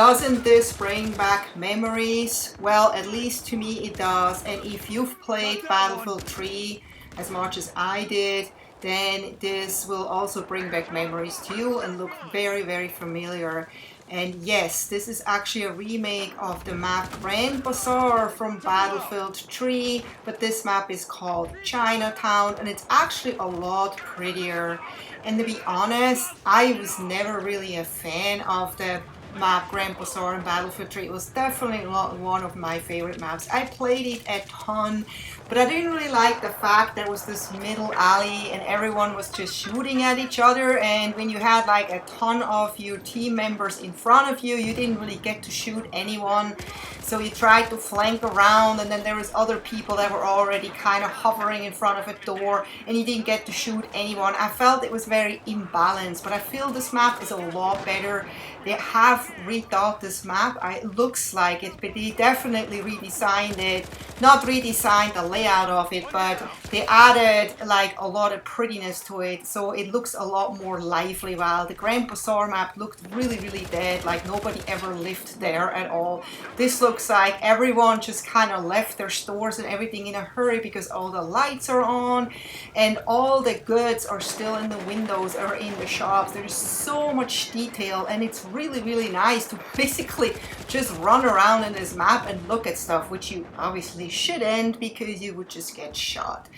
doesn't this bring back memories? Well, at least to me it does. And if you've played Battlefield 3 as much as I did, then this will also bring back memories to you and look very, very familiar. And yes, this is actually a remake of the map Grand Bazaar from Battlefield 3, but this map is called Chinatown, and it's actually a lot prettier. And to be honest, I was never really a fan of the map Grand Bazaar in Battlefield 3. It was definitely not one of my favorite maps. I played it a ton, but I didn't really like the fact there was this middle alley and everyone was just shooting at each other, and when you had like a ton of your team members in front of you, you didn't really get to shoot anyone. So you tried to flank around, and then there was other people that were already kind of hovering in front of a door, and you didn't get to shoot anyone. I felt it was very imbalanced, but I feel this map is a lot better. They have rethought this map. It looks like it, but they definitely redesigned it. Not redesigned the layout of it, but they added like a lot of prettiness to it, so it looks a lot more lively. While the Grand Bazaar map looked really, really dead, like nobody ever lived there at all. This looks like everyone just kind of left their stores and everything in a hurry because all the lights are on and all the goods are still in the windows or in the shops. There's so much detail, and it's really, really nice to basically just run around in this map and look at stuff, which you obviously shouldn't because you would just get shot.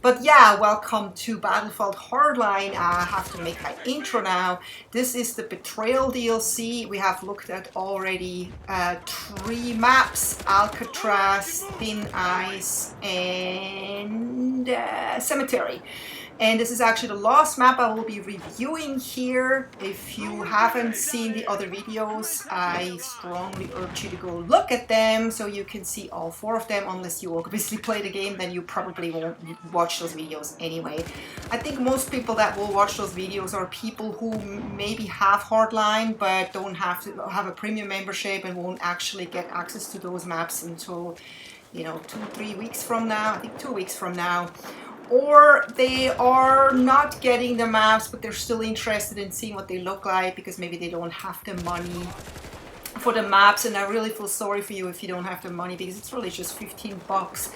But yeah, welcome to Battlefield Hardline. I have to make my intro now. This is the Betrayal DLC. We have looked at already 3 maps: Alcatraz, Thin Ice, and Cemetery. And this is actually the last map I will be reviewing here. If you haven't seen the other videos, I strongly urge you to go look at them so you can see all 4 of them. Unless you obviously play the game, then you probably won't watch those videos anyway. I think most people that will watch those videos are people who maybe have Hardline but don't have to have a premium membership and won't actually get access to those maps until, you know, 2-3 weeks from now. I think 2 weeks from now. Or they are not getting the maps, but they're still interested in seeing what they look like because maybe they don't have the money for the maps. And I really feel sorry for you if you don't have the money, because it's really just 15 bucks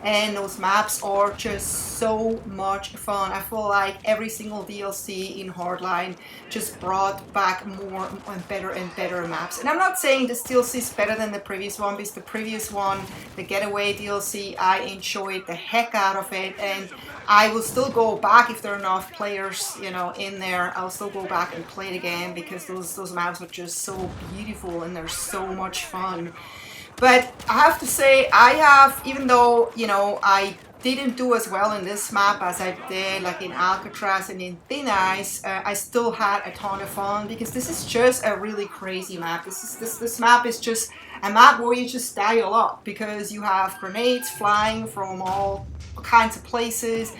and those maps are just so much fun. I feel like every single DLC in Hardline just brought back more and better maps. And I'm not saying this DLC is better than the previous one, because the previous one, the Getaway DLC, I enjoyed the heck out of it, and I will still go back if there are enough players, you know, in there. I'll still go back and play it again because those maps are just so beautiful and they're so much fun. But I have to say, I have, even though, you know, I didn't do as well in this map as I did like in Alcatraz and in Thin Ice, I still had a ton of fun because this is just a really crazy map. This map is just a map where you just die a lot because you have grenades flying from all kinds of places.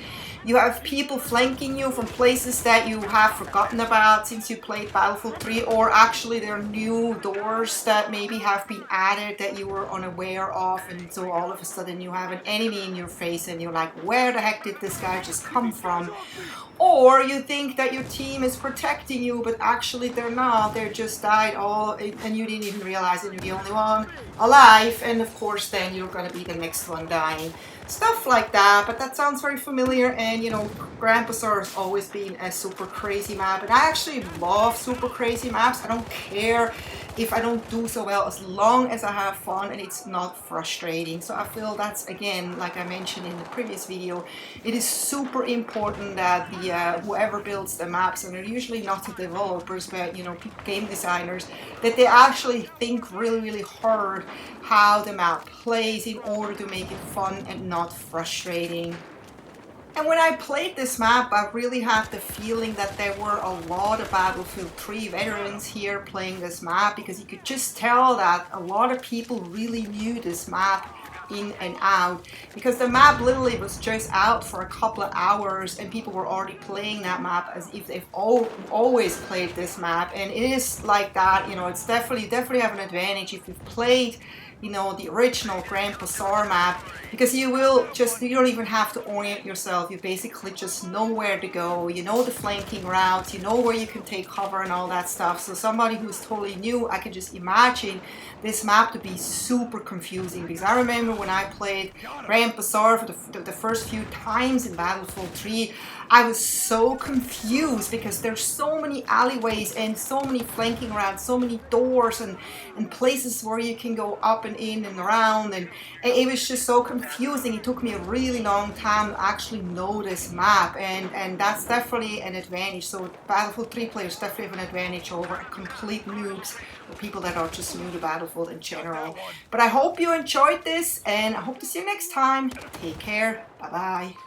You have people flanking you from places that you have forgotten about since you played Battlefield 3, or actually there are new doors that maybe have been added that you were unaware of, and so all of a sudden you have an enemy in your face and you're like, where the heck did this guy just come from? Or you think that your team is protecting you, but actually they're not. They just died all, and you didn't even realize it. You're the only one alive, and of course then you're gonna be the next one dying. Stuff like that, but that sounds very familiar. And you know, Grand Bazaar has always been a super crazy map, and I actually love super crazy maps. I don't care if I don't do so well, as long as I have fun and it's not frustrating. So I feel that's, again, like I mentioned in the previous video, it is super important that the whoever builds the maps, and they're usually not the developers, but you know, game designers, that they actually think really, really hard how the map plays in order to make it fun and not frustrating. And when I played this map, I really had the feeling that there were a lot of Battlefield 3 veterans here playing this map, because you could just tell that a lot of people really knew this map in and out, because the map literally was just out for a couple of hours and people were already playing that map as if they've always played this map. And it is like that, you know, it's definitely have an advantage if you've played you know, the original Grand Bazaar map, because you don't even have to orient yourself. You basically just know where to go. You know the flanking routes, you know where you can take cover and all that stuff. So somebody who's totally new, I can just imagine this map to be super confusing, because I remember when I played Grand Bazaar for the first few times in Battlefield 3, I was so confused because there's so many alleyways and so many flanking routes, so many doors and places where you can go up and in and around, and it was just so confusing. It took me a really long time to actually know this map, and that's definitely an advantage. So Battlefield 3 players definitely have an advantage over complete noobs or people that are just new to Battlefield in general. But I hope you enjoyed this, and I hope to see you next time. Take care. Bye bye.